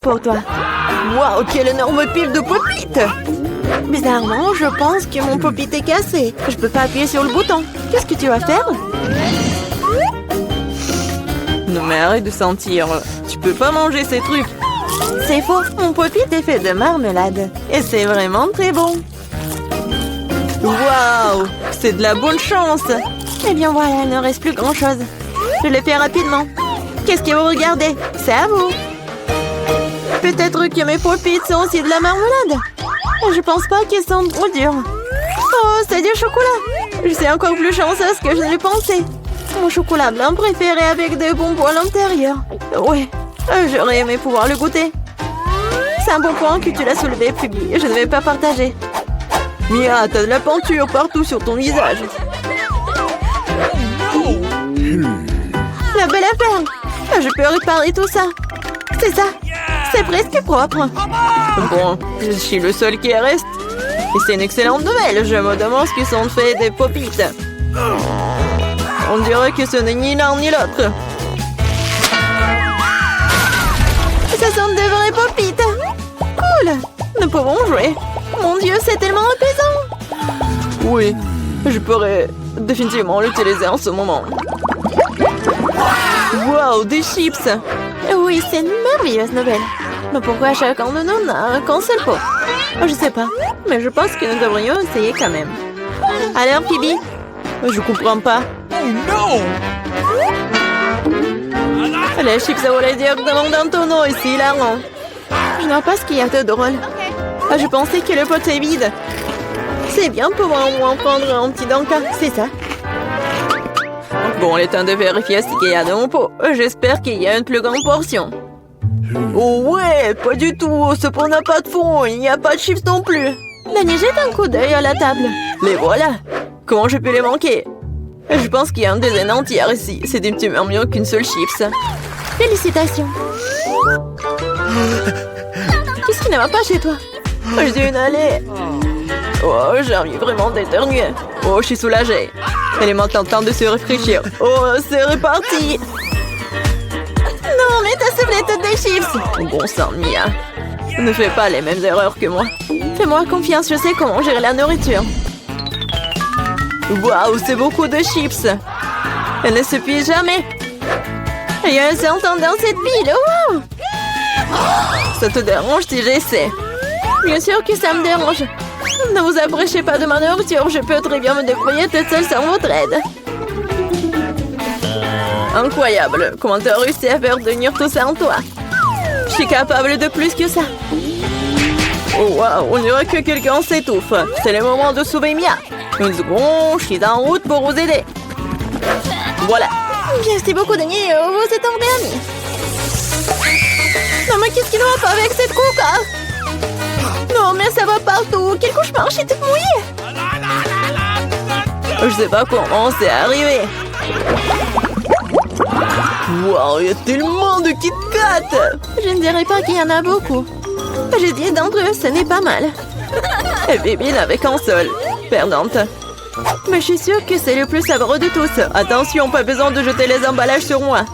pour toi. Waouh, quelle énorme pile de pop-it! Bizarrement, je pense que mon pop-it est cassé. Je peux pas appuyer sur le bouton. Qu'est-ce que tu vas faire? Non mais arrête de sentir. Tu peux pas manger ces trucs. C'est faux. Mon pop-it est fait de marmelade. Et c'est vraiment très bon. Waouh! C'est de la bonne chance. Eh bien voilà, il ne reste plus grand-chose. Je le fais rapidement. Qu'est-ce que vous regardez? C'est à vous. Peut-être que mes pop-it sont aussi de la marmelade. Je pense pas qu'ils sont trop durs. Oh, c'est du chocolat. Je suis encore plus chanceuse que je ne le pensais. Mon chocolat blanc préféré avec des bonbons à l'intérieur. Ouais, j'aurais aimé pouvoir le goûter. C'est un bon point que tu l'as soulevé, Phoebe. Je ne vais pas partager. Mia, t'as de la peinture partout sur ton visage. La belle affaire. Je peux réparer tout ça. C'est ça. C'est presque propre. Bon, je suis le seul qui reste. Et c'est une excellente nouvelle. Je me demande ce qu'ils sont faits des pop-it. On dirait que ce n'est ni l'un ni l'autre. Ce sont de vrais pop-it. Cool. Nous pouvons jouer. Mon Dieu, c'est tellement apaisant. Oui, je pourrais définitivement l'utiliser en ce moment. Wow, des chips. Oui, c'est une merveilleuse nouvelle. Mais pourquoi chacun de nous n'a qu'un seul pot? Je sais pas, mais je pense que nous devrions essayer quand même. Alors, Phoebe? Je comprends pas. Oh non! Les chips volaient directement dans ton eau, ici, hilarant. Je ne vois pas ce qu'il y a de drôle. Je pensais que le pot est vide. C'est bien pour au moins prendre un petit danka, c'est ça. Bon, il est temps de vérifier ce qu'il y a dans mon pot. J'espère qu'il y a une plus grande portion. Oh ouais, pas du tout. Ce pot n'a pas de fond. Il n'y a pas de chips non plus. Danny, jette un coup d'œil à la table. Les voilà. Comment je peux les manquer? Je pense qu'il y a une dizaine entière ici. C'est définitivement mieux qu'une seule chips. Félicitations. Qu'est-ce qui ne va pas chez toi? J'ai une allée. Oh, j'ai envie vraiment d'éternuer. Oh, je suis soulagée. Elle est maintenant temps de se réfléchir. Oh, c'est reparti. Non, mais t'as soufflé toutes des chips. Oh, bon sang, Mia. Ne fais pas les mêmes erreurs que moi. Fais-moi confiance, je sais comment gérer la nourriture. Waouh, c'est beaucoup de chips. Elle ne s'épuise jamais. Il y a un certain dans cette pile. Wow. Ça te dérange si j'essaie? Bien sûr que ça me dérange. Ne vous approchez pas de ma nourriture. Je peux très bien me débrouiller toute seule sans votre aide. Incroyable. Comment t'as réussi à faire tenir tout ça en toi? Je suis capable de plus que ça. Oh waouh, on dirait que quelqu'un s'étouffe. C'est le moment de sauver Mia. Une seconde, je suis en route pour vous aider. Voilà. Merci beaucoup, Danny. Vous êtes en bien. Non, mais qu'est-ce qu'il ne va pas avec cette coca? Non, mais ça va partout. Quel cauchemar, je suis toute mouillée. Je sais pas comment c'est arrivé. Wow, il y a tellement de Kit Kat. Je ne dirais pas qu'il y en a beaucoup. J'ai dit d'entre eux, ce n'est pas mal. Et Bibi n'avait qu'un seul. Perdante. Mais je suis sûre que c'est le plus savoureux de tous. Attention, pas besoin de jeter les emballages sur moi.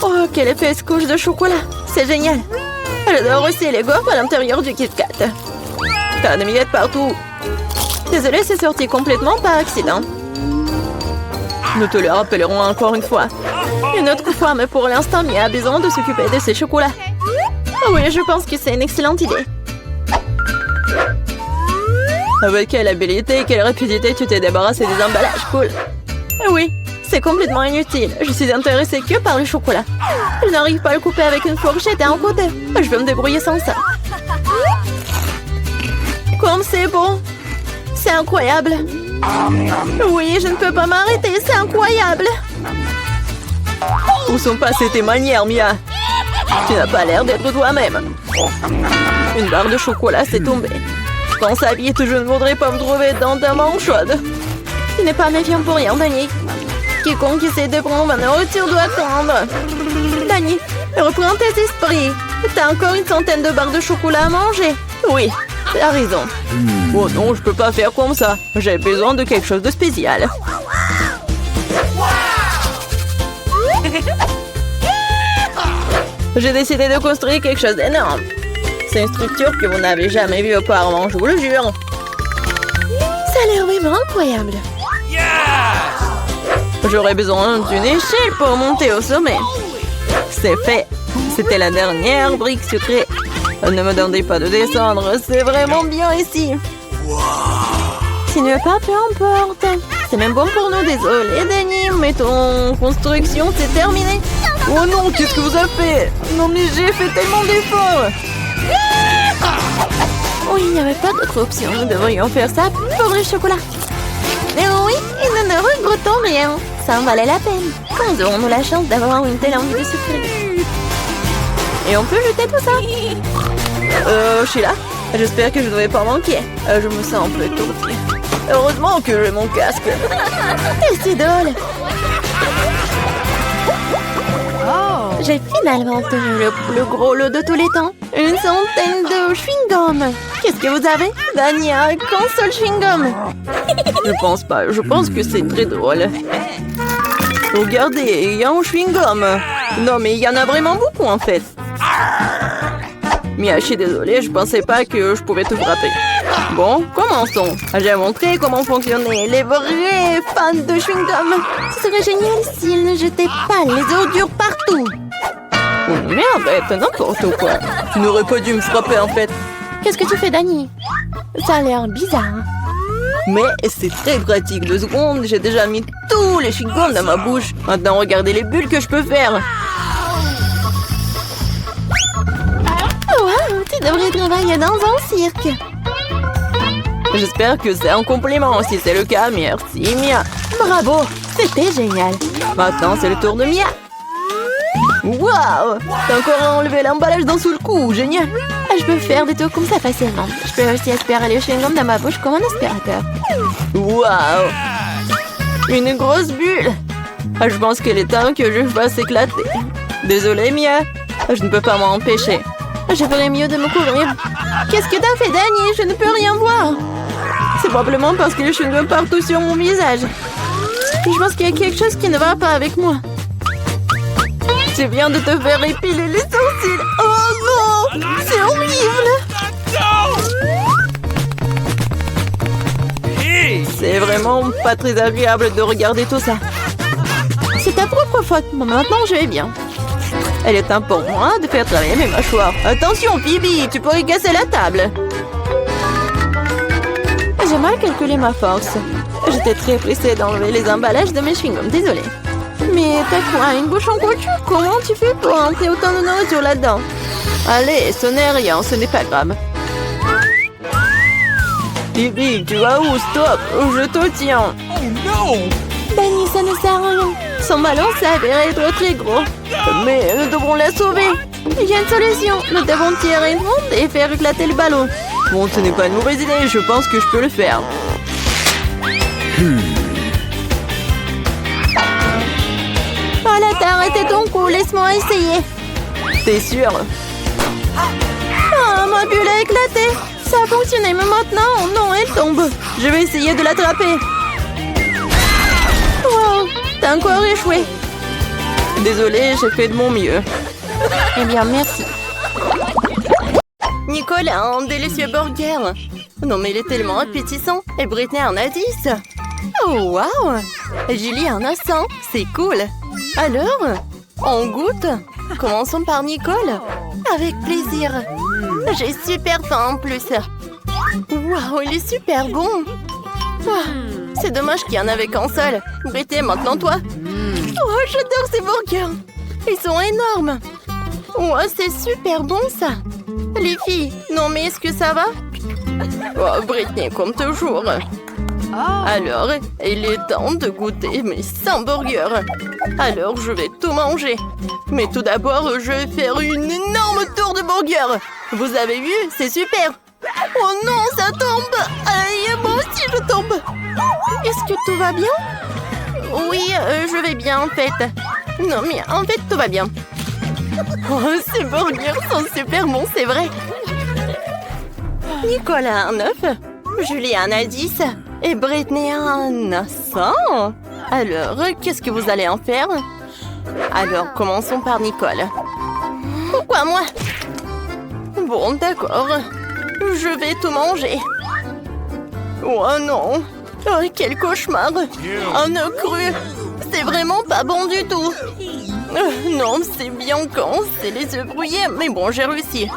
Oh, quelle épaisse couche de chocolat. C'est génial. J'adore aussi les gaufres à l'intérieur du Kit Kat. T'as des miettes partout. Désolée, c'est sorti complètement par accident. Nous te le rappellerons encore une fois. Une autre fois, mais pour l'instant, Mia a besoin de s'occuper de ses chocolats. Oh oui, je pense que c'est une excellente idée. Avec quelle habilité et quelle rapidité tu t'es débarrassé des emballages, cool. Oui, c'est complètement inutile. Je suis intéressée que par le chocolat. Je n'arrive pas à le couper avec une fourchette et un côté. Je vais me débrouiller sans ça. Comme c'est bon. C'est incroyable. Oui, je ne peux pas m'arrêter, c'est incroyable. Où sont passées tes manières, Mia? Tu n'as pas l'air d'être toi-même. Une barre de chocolat s'est tombée. Pense à vite, je ne voudrais pas me trouver dans ta main chaude. Tu n'es pas méfiant pour rien, Danny. Quiconque essaie de prendre ma nourriture doit attendre. Danny, reprends tes esprits. T'as encore une centaine de barres de chocolat à manger. Oui, t'as raison. Oh non, je peux pas faire comme ça. J'ai besoin de quelque chose de spécial. J'ai décidé de construire quelque chose d'énorme. C'est une structure que vous n'avez jamais vue auparavant, je vous le jure. Ça a l'air vraiment incroyable. J'aurais besoin d'une échelle pour monter au sommet. C'est fait. C'était la dernière brique sucrée. Ne me demandez pas de descendre, c'est vraiment bien ici. Si tu ne veux pas, peu importe. C'est même bon pour nous, désolé Danny, mais ton construction, c'est terminé. Oh non, qu'est-ce que vous avez fait? Non mais j'ai fait tellement d'efforts. Oh, il n'y avait pas d'autre option, nous devrions faire ça pour le chocolat. Mais oui, et nous ne regrettons rien. Ça en valait la peine. Quand aurons-nous la chance d'avoir une telle envie de souffrir? Et on peut jeter tout ça. Sheila, j'espère que je ne vais pas manquer. Je me sens un peu étourdie. Heureusement que j'ai mon casque. C'est drôle. J'ai finalement obtenu le plus gros lot de tous les temps. Une centaine de chewing-gum. Qu'est-ce que vous avez? Dania, qu'un seul chewing-gum. Je pense pas. Je pense que c'est très drôle. Regardez, il y a un chewing-gum. Non, mais il y en a vraiment beaucoup en fait. Mia, je suis désolée, je pensais pas que je pouvais te frapper. Bon, commençons. J'ai montré comment fonctionnaient les vrais fans de chewing-gum. Ce serait génial s'ils ne jetaient pas les ordures partout. Oh merde, c'est n'importe quoi. Tu n'aurais pas dû me frapper en fait. Qu'est-ce que tu fais, Danny? Ça a l'air bizarre. Mais c'est très pratique. 2 secondes, j'ai déjà mis tous les chewing-gums dans ma bouche. Maintenant, regardez les bulles que je peux faire. Wow, tu devrais travailler dans un cirque. J'espère que c'est un compliment. Si c'est le cas, merci Mia. Bravo, c'était génial. Maintenant, c'est le tour de Mia. Waouh, t'as encore enlevé l'emballage d'un seul coup, génial. Je peux faire des tours comme ça facilement. Je peux aussi aspirer les chewing-gums dans ma bouche comme un aspirateur. Waouh, une grosse bulle. Je pense qu'il est temps que je fasse éclater. Désolée Mia, je ne peux pas m'en empêcher. Je ferais mieux de me couvrir. Qu'est-ce que t'as fait, Danny? Je ne peux rien voir. C'est probablement parce que les chewing-gums partout sur mon visage. Je pense qu'il y a quelque chose qui ne va pas avec moi. Tu viens de te faire épiler les sourcils. Oh non, c'est horrible. C'est vraiment pas très agréable de regarder tout ça. C'est ta propre faute. Bon, maintenant, je vais bien. Elle est temps pour moi de faire travailler mes mâchoires. Attention, Phoebe, tu pourrais casser la table. J'ai mal calculé ma force. J'étais très pressée d'enlever les emballages de mes chewing-gums. Désolée. Mais t'as quoi, une bouche en couture? Comment tu fais pour entrer autant de nourriture là-dedans? Allez, ce n'est rien, ce n'est pas grave. Phoebe, tu vas où? Stop, je te tiens. Oh non! Danny, ça ne sert à rien. Son ballon s'avère être très gros. Mais nous devrons la sauver. Il y a une solution. Nous devons tirer une ronde et faire éclater le ballon. Bon, ce n'est pas une mauvaise idée. Je pense que je peux le faire. Voilà, t'as arrêté ton coup. Laisse-moi essayer. T'es sûr? Ah, ma bulle a éclaté. Ça a fonctionné, mais maintenant, non, elle tombe. Je vais essayer de l'attraper. Wow, t'as encore échoué. Désolée, j'ai fait de mon mieux. Eh bien, merci. Nicolas, un délicieux burger. Non, mais il est tellement appétissant. Et Britney en a 10. Oh, wow. Julie en a 100. C'est cool. Alors, on goûte? Commençons par Nicole. Avec plaisir. J'ai super faim en plus. Wow, il est super bon. C'est dommage qu'il y en avait qu'un seul. Britney, maintenant toi. Oh, j'adore ces burgers. Ils sont énormes. Oh, c'est super bon ça. Les filles, non mais est-ce que ça va? Oh, Britney, comme toujours. Alors, il est temps de goûter mes 100 burgers. Alors, je vais tout manger. Mais tout d'abord, je vais faire une énorme tour de burgers. Vous avez vu? C'est super. Oh non, ça tombe. Aïe, moi aussi je tombe. Est-ce que tout va bien? Oui, je vais bien en fait. Non, mais en fait, tout va bien. Oh, ces burgers sont super bons, c'est vrai. Nicolas en 9, Julie en a 10 et Britney en a 100. Alors, qu'est-ce que vous allez en faire? Alors, commençons par Nicole. Pourquoi moi? Bon, d'accord. Je vais tout manger. Oh non! Oh, quel cauchemar! Un œuf cru! C'est vraiment pas bon du tout! Non, c'est bien quand c'est les œufs brouillés, mais bon, j'ai réussi.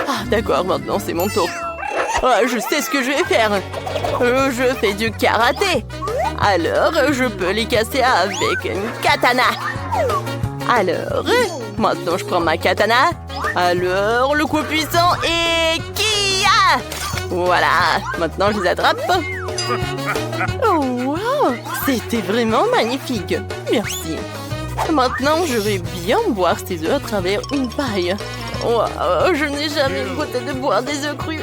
Ah, d'accord, maintenant c'est mon tour. Ah, je sais ce que je vais faire. Je fais du karaté. Alors, je peux les casser avec une katana. Alors, maintenant je prends ma katana. Alors, le coup puissant et kia! Voilà, maintenant je les attrape. Oh, wow! C'était vraiment magnifique. Merci. Maintenant, je vais bien boire ces œufs à travers une paille. Wow, je n'ai jamais goûté de boire des œufs crus.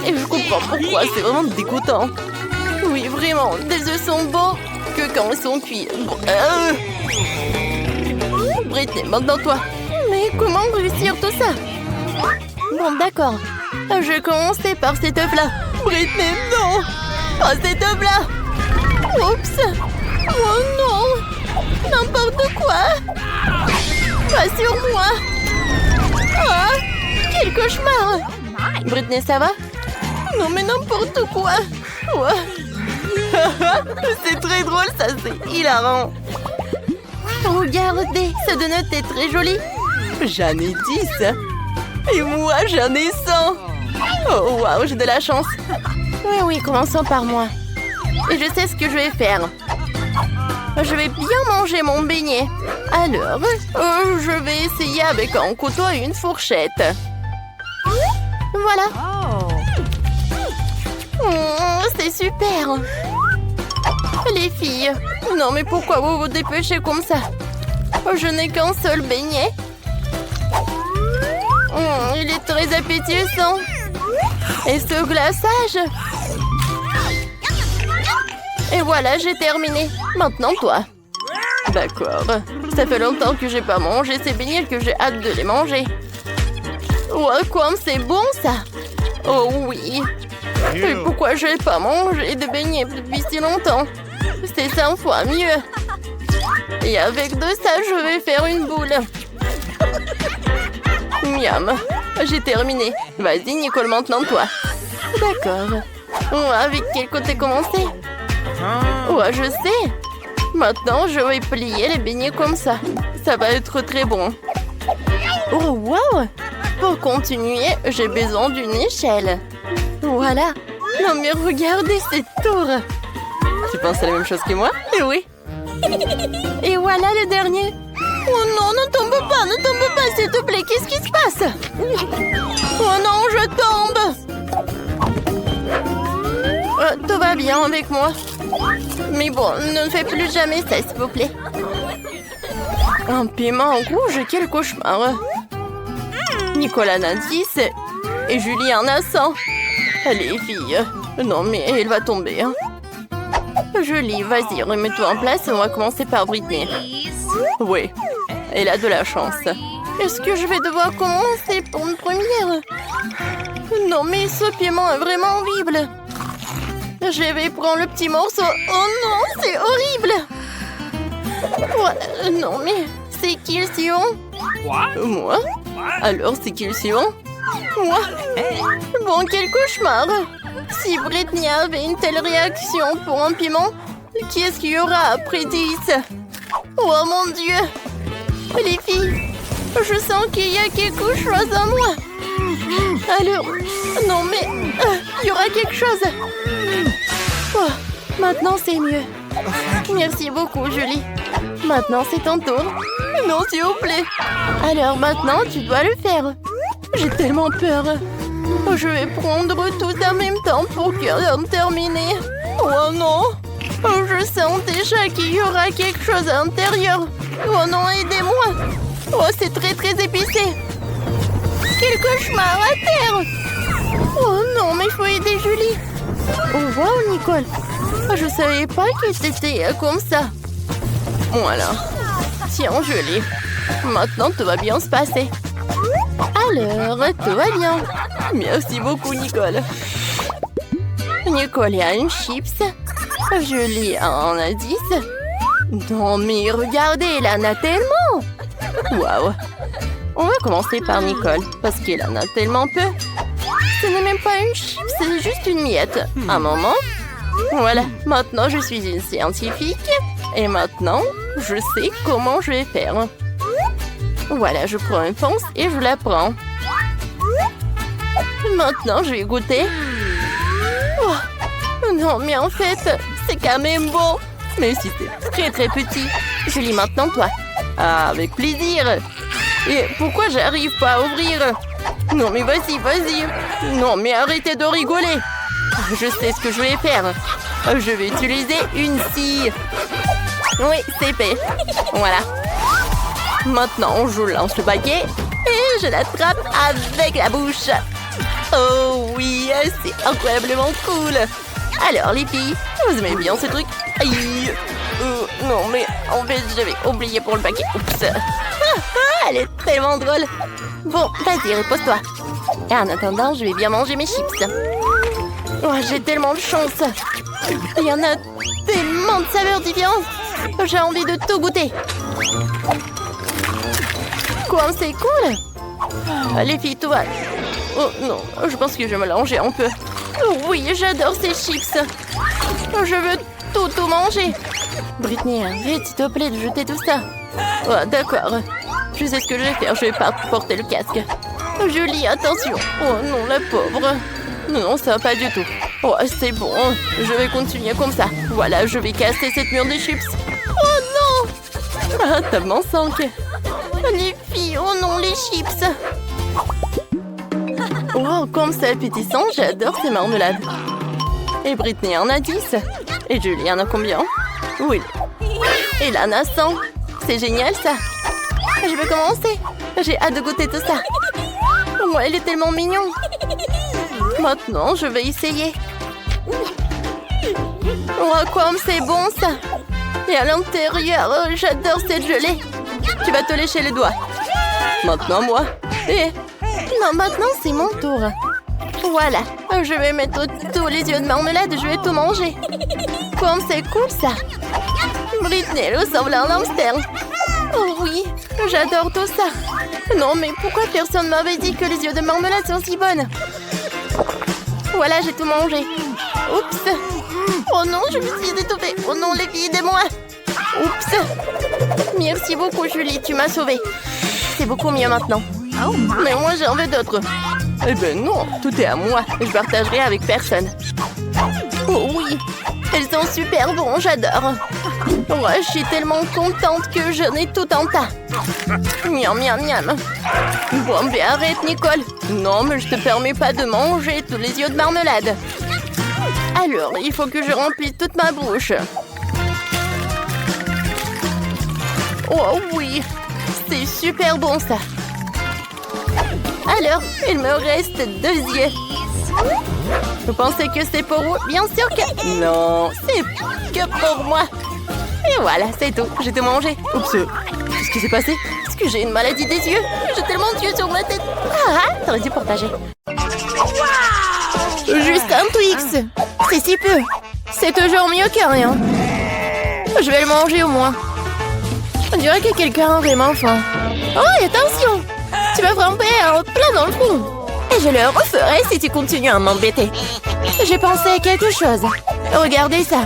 Et je comprends pourquoi, c'est vraiment dégoûtant. Oui, vraiment, des œufs sont bons que quand ils sont cuits. Britney, maintenant toi. Mais comment réussir tout ça? Bon, d'accord. Je vais commencer par cet œuf-là. Britney, non! Pas cet œuf-là! Oups! Oh non! N'importe quoi! Pas sur moi! Ah! Quel cauchemar! Britney, ça va? Non, mais n'importe quoi! Ouais. C'est très drôle, ça, c'est hilarant! Regardez, ce donut est très joli! J'en ai 10! Et moi, j'en ai 100! Oh, waouh, j'ai de la chance! Oui, commençons par moi. Et je sais ce que je vais faire. Je vais bien manger mon beignet. Alors, je vais essayer avec un couteau et une fourchette. Voilà. C'est super. Les filles, non mais pourquoi vous vous dépêchez comme ça? Je n'ai qu'un seul beignet. Il est très appétissant. Et ce glaçage. Et voilà, j'ai terminé. Maintenant, toi. D'accord. Ça fait longtemps que j'ai pas mangé ces beignets que j'ai hâte de les manger. Ouais, comme c'est bon, ça. Oh oui. Et pourquoi j'ai pas mangé de beignets depuis si longtemps? C'est 100 fois mieux. Et avec de ça, je vais faire une boule. Miam. J'ai terminé. Vas-y, Nicole, maintenant, toi. D'accord. Avec quel côté commencer? Ouais, je sais. Maintenant, je vais plier les beignets comme ça. Ça va être très bon. Oh, wow! Pour continuer, j'ai besoin d'une échelle. Voilà. Non, mais regardez cette tour. Tu penses à la même chose que moi? Oui. Et voilà le dernier. Oh non, ne tombe pas, s'il te plaît. Qu'est-ce qui se passe? Oh non, je tombe. Tout va bien avec moi. Mais bon, ne fais plus jamais ça, s'il vous plaît. Un piment rouge, quel cauchemar. Nicolas en a 10 et Julie en a 100. Les filles, non mais elle va tomber. Hein. Julie, vas-y, remets-toi en place et on va commencer par Britney. Oui, elle a de la chance. Est-ce que je vais devoir commencer pour une première? Non mais ce piment est vraiment horrible. Je vais prendre le petit morceau. Oh non, c'est horrible. Ouais, non mais c'est qui le suivant? Moi? Alors c'est qui le suivant? Moi? Bon, quel cauchemar. Si Britney avait une telle réaction pour un piment, qui est-ce qu'il y aura après 10? Oh mon Dieu. Les filles, je sens qu'il y a quelque chose en moi. Alors, non mais, il y aura quelque chose. Oh, maintenant c'est mieux. Merci beaucoup, Julie. Maintenant c'est ton tour. Non, s'il vous plaît. Alors maintenant, tu dois le faire. J'ai tellement peur. Je vais prendre tout en même temps pour terminer. Oh non. Je sens déjà qu'il y aura quelque chose à l'intérieur. Oh non, aidez-moi. Oh, c'est très très épicé. Quel cauchemar à terre. Oh non, mais il faut aider Julie. Oh wow, Nicole. Je savais pas que c'était comme ça. Voilà. Tiens, Julie. Maintenant, tout va bien se passer. Alors, tout va bien. Merci beaucoup, Nicole. Nicole a une chips. Julie en a 10. Non, mais regardez, elle en a tellement. Waouh. On va commencer par Nicole, parce qu'elle en a tellement peu. Ce n'est même pas une chip, c'est juste une miette. Un moment. Voilà, maintenant je suis une scientifique. Et maintenant, je sais comment je vais faire. Voilà, je prends une ponce et je la prends. Maintenant, je vais goûter. Oh, non, mais en fait, c'est quand même bon. Mais si c'est très très petit. Julie, maintenant toi. Ah, avec plaisir. Et pourquoi j'arrive pas à ouvrir? Non, mais vas-y, vas-y. Non, mais arrêtez de rigoler. Je sais ce que je vais faire. Je vais utiliser une scie. Oui, c'est fait. Voilà. Maintenant, je lance le paquet et je l'attrape avec la bouche. Oh oui, c'est incroyablement cool. Alors, les filles, vous aimez bien ce truc? Aïe. Non, mais en fait, j'avais oublié pour le paquet. Oups. Elle est tellement drôle. Bon, vas-y, repose-toi. Et en attendant, je vais bien manger mes chips. Oh, j'ai tellement de chance. Il y en a tellement de saveurs différentes. J'ai envie de tout goûter. Quoi, c'est cool. Les filles, tout va. Oh non, je pense que je vais me mélanger un peu. Oui, j'adore ces chips. Je veux tout manger. Britney, arrête s'il te plaît de jeter tout ça. Oh, d'accord. Je sais ce que je vais faire, je vais pas porter le casque. Julie, attention. Oh non, la pauvre. Non, ça va pas du tout. Oh, c'est bon, je vais continuer comme ça. Voilà, je vais casser cette mur de chips. Oh non. Ah, t'as mon sang. Les filles, oh non, les chips. Oh, comme c'est appétissant, j'adore ces marmelades. Et Britney en a 10. Et Julie en a combien? Oui. Et Lana 100. C'est génial ça. Je vais commencer. J'ai hâte de goûter tout ça. Oh, elle est tellement mignonne. Maintenant, je vais essayer. Oh, comme c'est bon ça. Et à l'intérieur, j'adore cette gelée. Tu vas te lécher les doigts. Maintenant, moi. Et... non, maintenant, c'est mon tour. Voilà. Je vais mettre tous les yeux de marmelade. Je vais tout manger. Comme c'est cool ça. Britney elle ressemble à un hamster. Oh oui, j'adore tout ça. Non, mais pourquoi personne m'avait dit que les yeux de marmelade sont si bonnes? Voilà, j'ai tout mangé. Oups. Oh non, je me suis étouffée. Oh non, les filles, aidez-moi. Oups. Merci beaucoup, Julie, tu m'as sauvée. C'est beaucoup mieux maintenant. Mais moi, j'en veux d'autres. Eh ben non, tout est à moi. Je partagerai avec personne. Oh oui, elles sont super bons, j'adore. Ouais, je suis tellement contente que j'en ai tout en tas. Miam, miam, miam. Bon, mais arrête, Nicole. Non, mais je te permets pas de manger tous les yeux de marmelade. Alors, il faut que je remplisse toute ma bouche. Oh oui, c'est super bon ça. Alors, il me reste 2 yeux. Vous pensez que c'est pour vous? Bien sûr que... non, c'est que pour moi. Et voilà, c'est tout. J'ai tout mangé. Oups, qu'est-ce qui s'est passé? Est-ce que j'ai une maladie des yeux? J'ai tellement d'yeux sur ma tête. Ah, t'aurais dû partager. Juste un Twix. C'est si peu. C'est toujours mieux que rien. Je vais le manger au moins. On dirait que quelqu'un a vraiment faim. Oh, et attention! Tu vas frapper plein dans le front. Et je le referai si tu continues à m'embêter. J'ai pensé à quelque chose. Regardez ça.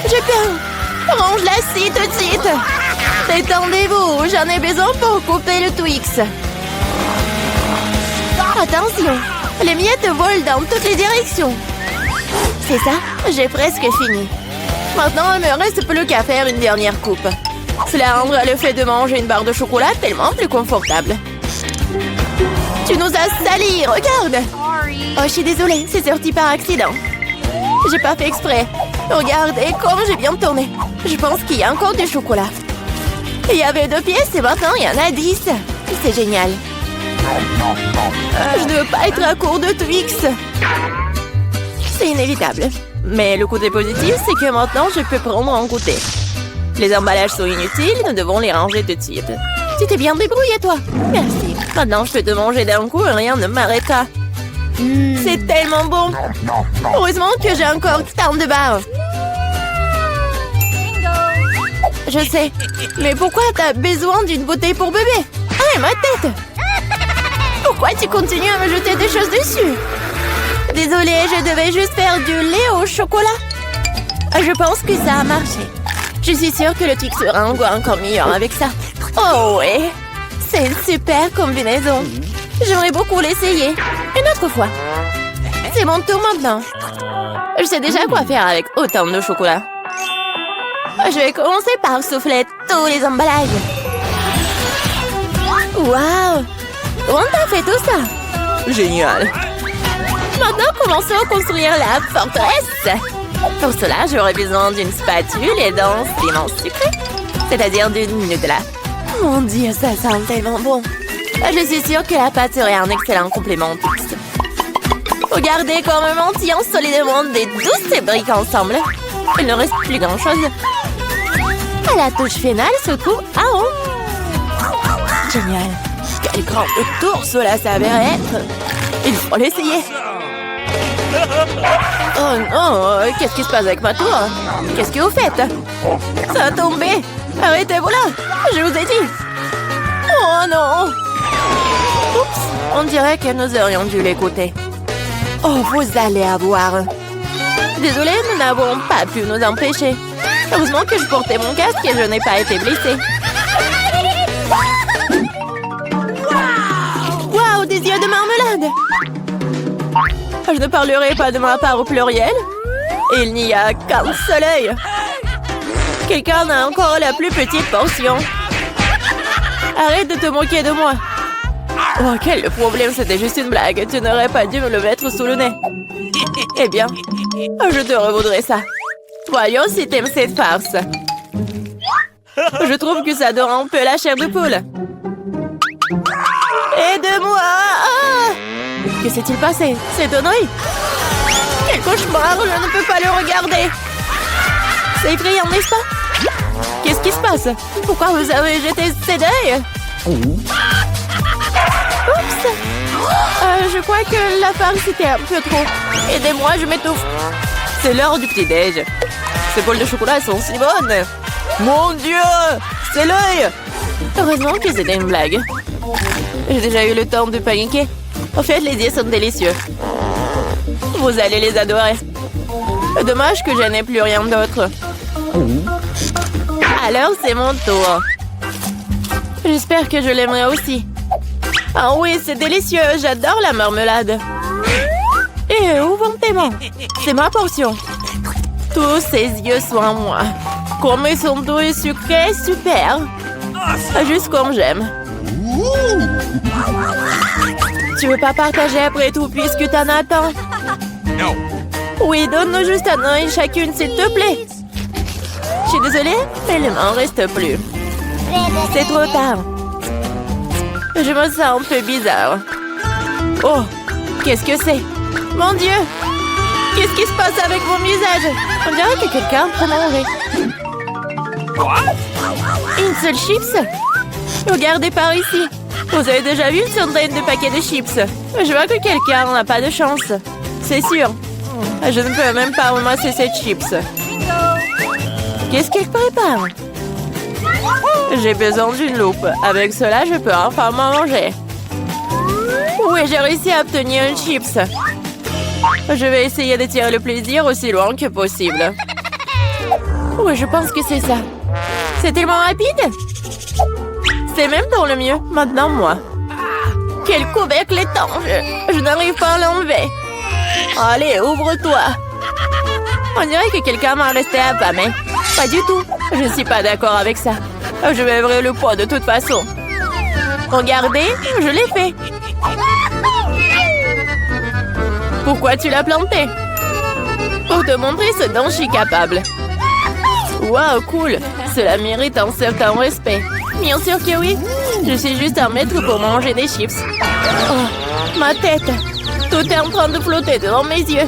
J'ai peur. Range la scie tout de suite. Détendez-vous, j'en ai besoin pour couper le Twix. Attention, les miettes volent dans toutes les directions. C'est ça, j'ai presque fini. Maintenant, il me reste plus qu'à faire une dernière coupe. Cela rendra le fait de manger une barre de chocolat tellement plus confortable. Tu nous as salis, regarde! Oh, je suis désolée, c'est sorti par accident. J'ai pas fait exprès. Regarde, et comme j'ai bien tourné. Je pense qu'il y a encore du chocolat. Il y avait 2 pièces et maintenant il y en a 10. C'est génial. Je ne veux pas être à court de Twix. C'est inévitable. Mais le côté positif, c'est que maintenant je peux prendre un goûter. Les emballages sont inutiles, nous devons les ranger tout de suite. Tu t'es bien débrouillé, toi. Merci. Maintenant, je peux te manger d'un coup et rien ne m'arrêtera. C'est tellement bon. Heureusement que j'ai encore tant de barres. Je sais. Mais pourquoi t'as besoin d'une bouteille pour bébé? Hé, ma tête! Pourquoi tu continues à me jeter des choses dessus? Désolée, je devais juste faire du lait au chocolat. Je pense que ça a marché. Je suis sûre que le truc sera un goût encore meilleur avec ça. Oh ouais! C'est une super combinaison. J'aimerais beaucoup l'essayer. Une autre fois. C'est mon tour maintenant. Je sais déjà quoi faire avec autant de chocolat. Je vais commencer par souffler tous les emballages. Waouh! On t'a fait tout ça? Génial! Maintenant, commençons à construire la forteresse. Pour cela, j'aurai besoin d'une spatule et d'un ciment sucré, c'est-à-dire d'une Nutella. Mon Dieu, ça sent tellement bon. Je suis sûre que la pâte serait un excellent complément. Regardez comme nous mentions solidement des douces briques ensemble. Il ne reste plus grand-chose. À la touche finale se trouve un rond. Génial. Quel grand tour cela s'avérait être. Il faut l'essayer. Oh non, qu'est-ce qui se passe avec ma tour? Qu'est-ce que vous faites? Ça a tombé. Arrêtez-vous là. Je vous ai dit. Oh non. Oups, on dirait que nous aurions dû l'écouter. Oh, vous allez avoir. Désolée, nous n'avons pas pu nous empêcher. Heureusement que je portais mon casque et je n'ai pas été blessée. Waouh, des yeux de marmelade! Je ne parlerai pas de ma part au pluriel. Il n'y a qu'un seul œil. Quelqu'un a encore la plus petite portion. Arrête de te moquer de moi. Oh, quel problème, c'était juste une blague. Tu n'aurais pas dû me le mettre sous le nez. Eh bien, je te revaudrai ça. Voyons si t'aimes cette farce. Je trouve que ça dort un peu la chair de poule. Aide-moi! Ah! Que s'est-il passé? C'est un œil? Quel cauchemar! Je ne peux pas le regarder. C'est effrayant, n'est-ce pas? Qu'est-ce qui se passe? Pourquoi vous avez jeté ces deuils? Oups! Je crois que la farce était un peu trop. Aidez-moi, je m'étouffe. C'est l'heure du petit-déj. Ces bols de chocolat sont si bonnes. Mon Dieu! C'est l'œil! Heureusement que c'était une blague. J'ai déjà eu le temps de paniquer. En fait, les yeux sont délicieux. Vous allez les adorer. Dommage que je n'ai plus rien d'autre. Alors, c'est mon tour. J'espère que je l'aimerai aussi. Ah oui, c'est délicieux. J'adore la marmelade. Et où vont tes mains? C'est ma portion. Tous ces yeux sont à moi. Comme ils sont doux et sucrés, super. Juste comme j'aime. Tu veux pas partager après tout puisque t'en as tant? Non. Oui, donne-nous juste un œil chacune, s'il te plaît. Je suis désolée, mais il m'en reste plus. C'est trop tard. Je me sens un peu bizarre. Oh, qu'est-ce que c'est? Mon Dieu! Qu'est-ce qui se passe avec mon visage? On dirait que quelqu'un peut manger. Une seule chips? Regardez par ici. Vous avez déjà vu une centaine de paquets de chips. Je vois que quelqu'un n'a pas de chance. C'est sûr. Je ne peux même pas ramasser cette chips. Qu'est-ce qu'il prépare? J'ai besoin d'une loupe. Avec cela, je peux enfin manger. Oui, j'ai réussi à obtenir une chips. Je vais essayer de tirer le plaisir aussi loin que possible. Oui, je pense que c'est ça. C'est tellement rapide. C'est même dans le mieux. Maintenant, moi. Quel couvercle étanche. Je n'arrive pas à l'enlever. Allez, ouvre-toi. On dirait que quelqu'un m'a resté affamé. Pas du tout. Je ne suis pas d'accord avec ça. Je vais ouvrir le pot de toute façon. Regardez, je l'ai fait. Pourquoi tu l'as planté? Pour te montrer ce dont je suis capable. Waouh, cool. Cela mérite un certain respect. Bien sûr que oui. Je suis juste un maître pour manger des chips. Oh, ma tête. Tout est en train de flotter devant mes yeux.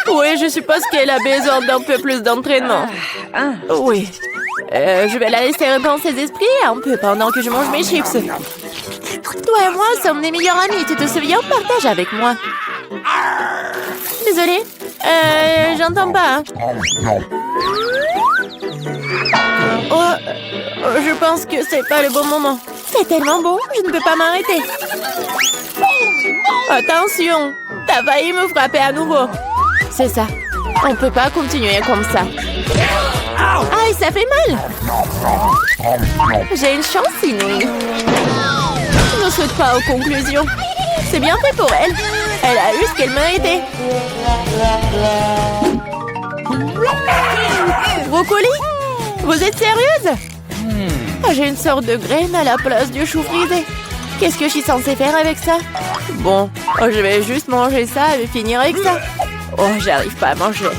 Oui, je suppose qu'elle a besoin d'un peu plus d'entraînement. Oui. Je vais la laisser répandre ses esprits un peu pendant que je mange mes chips. Toi et moi sommes des meilleurs amis. Tu te souviens? Partage avec moi. Désolée. J'entends pas. Je pense que c'est pas le bon moment. C'est tellement bon, je ne peux pas m'arrêter. Attention, t'as failli me frapper à nouveau. C'est ça. On peut pas continuer comme ça. Aïe, ça fait mal. J'ai une chance inouïe. Je ne saute pas aux conclusions. C'est bien fait pour elle. Elle a eu ce qu'elle méritait. Brocoli? Vous êtes sérieuse? J'ai une sorte de graine à la place du chou frisé. Qu'est-ce que je suis censée faire avec ça? Bon, je vais juste manger ça et finir avec ça. Oh, j'arrive pas à manger.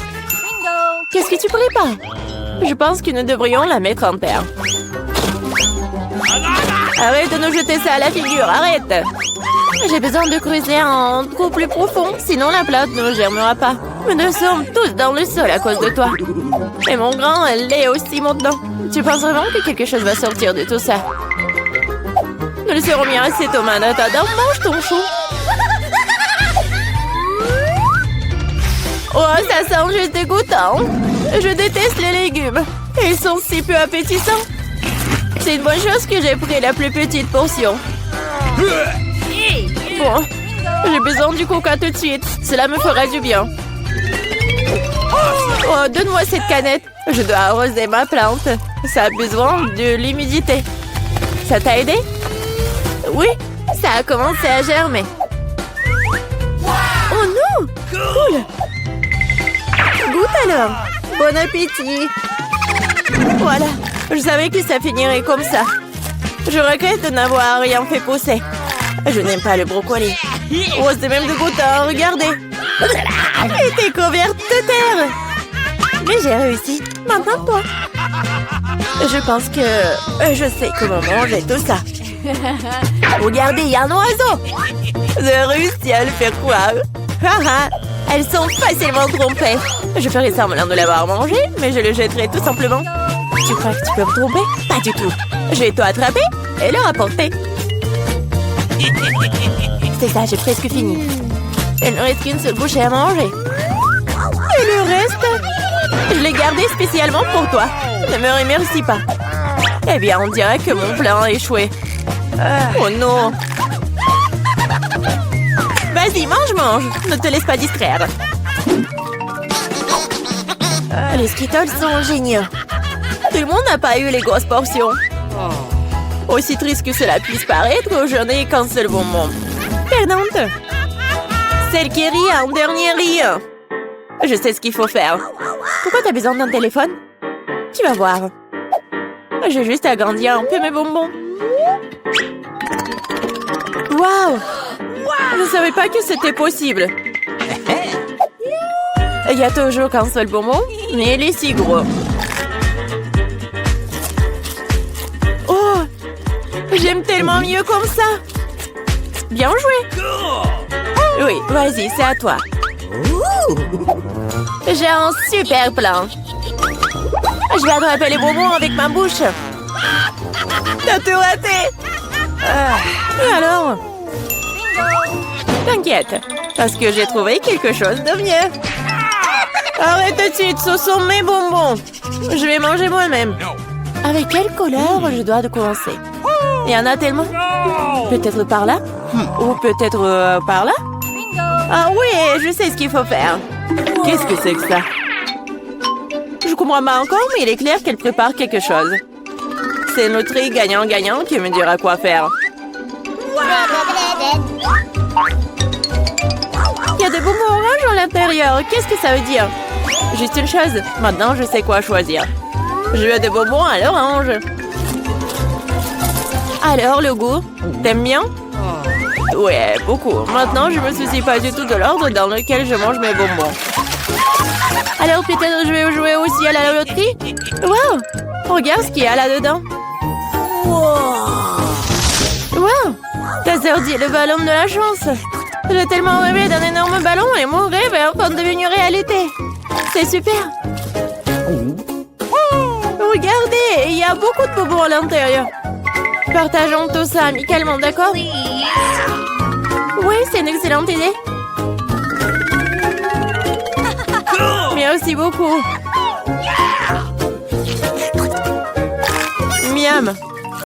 Qu'est-ce que tu prépares? Je pense que nous devrions la mettre en terre. Arrête de nous jeter ça à la figure, arrête! J'ai besoin de creuser un trou plus profond, sinon la plante ne germera pas. Nous sommes tous dans le sol à cause de toi. Et mon grand, elle est aussi maintenant. Tu penses vraiment que quelque chose va sortir de tout ça? Nous le serons bien assez, Thomas. Attends, mange ton chou. Oh, ça sent juste dégoûtant. Je déteste les légumes. Ils sont si peu appétissants. C'est une bonne chose que j'ai pris la plus petite portion. Bon, j'ai besoin du coca tout de suite. Cela me fera du bien. Oh, donne-moi cette canette. Je dois arroser ma plante. Ça a besoin de l'humidité. Ça t'a aidé? Oui, ça a commencé à germer. Oh non! Cool! Goûte alors! Bon appétit! Voilà, je savais que ça finirait comme ça. Je regrette de n'avoir rien fait pousser. Je n'aime pas le brocoli. Oh, c'est même dégoûtant, regardez! Elle était couverte de terre! Mais j'ai réussi. Maintenant, toi. Je pense que je sais comment manger tout ça. Regardez, il y a un oiseau. J'ai réussi à le faire croire. Elles sont facilement trompées. Je ferai semblant de l'avoir mangé, mais je le jetterai tout simplement. Tu crois que tu peux me tromper? Pas du tout. Je vais tout attraper et le rapporter. C'est ça, j'ai presque fini. Il ne reste qu'une seule bouchée à manger. Et le reste? Je l'ai gardé spécialement pour toi. Ne me remercie pas. Eh bien, on dirait que mon plan a échoué. Oh non! Vas-y, mange! Ne te laisse pas distraire. Les Skittles sont géniaux. Tout le monde n'a pas eu les grosses portions. Aussi triste que cela puisse paraître, je n'ai qu'un seul bonbon. Perdante! Celle qui rit en dernier rit. Je sais ce qu'il faut faire. Pourquoi t'as besoin d'un téléphone? Tu vas voir. J'ai juste agrandi un peu mes bonbons. Waouh! Je ne savais pas que c'était possible. Il y a toujours qu'un seul bonbon, mais il est si gros. Oh! J'aime tellement mieux comme ça. Bien joué. Oui, vas-y, c'est à toi. J'ai un super plan. Je vais attraper les bonbons avec ma bouche. T'as tout raté. Alors? T'inquiète, parce que j'ai trouvé quelque chose de mieux. Arrête tout de suite, ce sont mes bonbons. Je vais manger moi-même. Avec quelle couleur je dois commencer? Il y en a tellement. Peut-être par là? Ou peut-être par là? Ah oui, je sais ce qu'il faut faire. Qu'est-ce que c'est que ça? Je comprends pas encore, mais il est clair qu'elle prépare quelque chose. C'est notre gagnant-gagnant qui me dira quoi faire. Il y a des bonbons oranges à l'intérieur. Qu'est-ce que ça veut dire? Juste une chose. Maintenant, je sais quoi choisir. Je veux des bonbons à l'orange. Alors, le goût? T'aimes bien? Ouais, beaucoup. Maintenant, je me soucie pas du tout de l'ordre dans lequel je mange mes bonbons. Alors, peut-être je vais jouer aussi à la loterie? Wow! Regarde ce qu'il y a là-dedans. Wow! T'as sorti le ballon de la chance. J'ai tellement rêvé d'un énorme ballon et mon rêve est en train de devenir réalité. C'est super. Regardez, il y a beaucoup de bonbons à l'intérieur. Partageons tout ça amicalement, d'accord? Oui, c'est une excellente idée. Merci beaucoup. miam.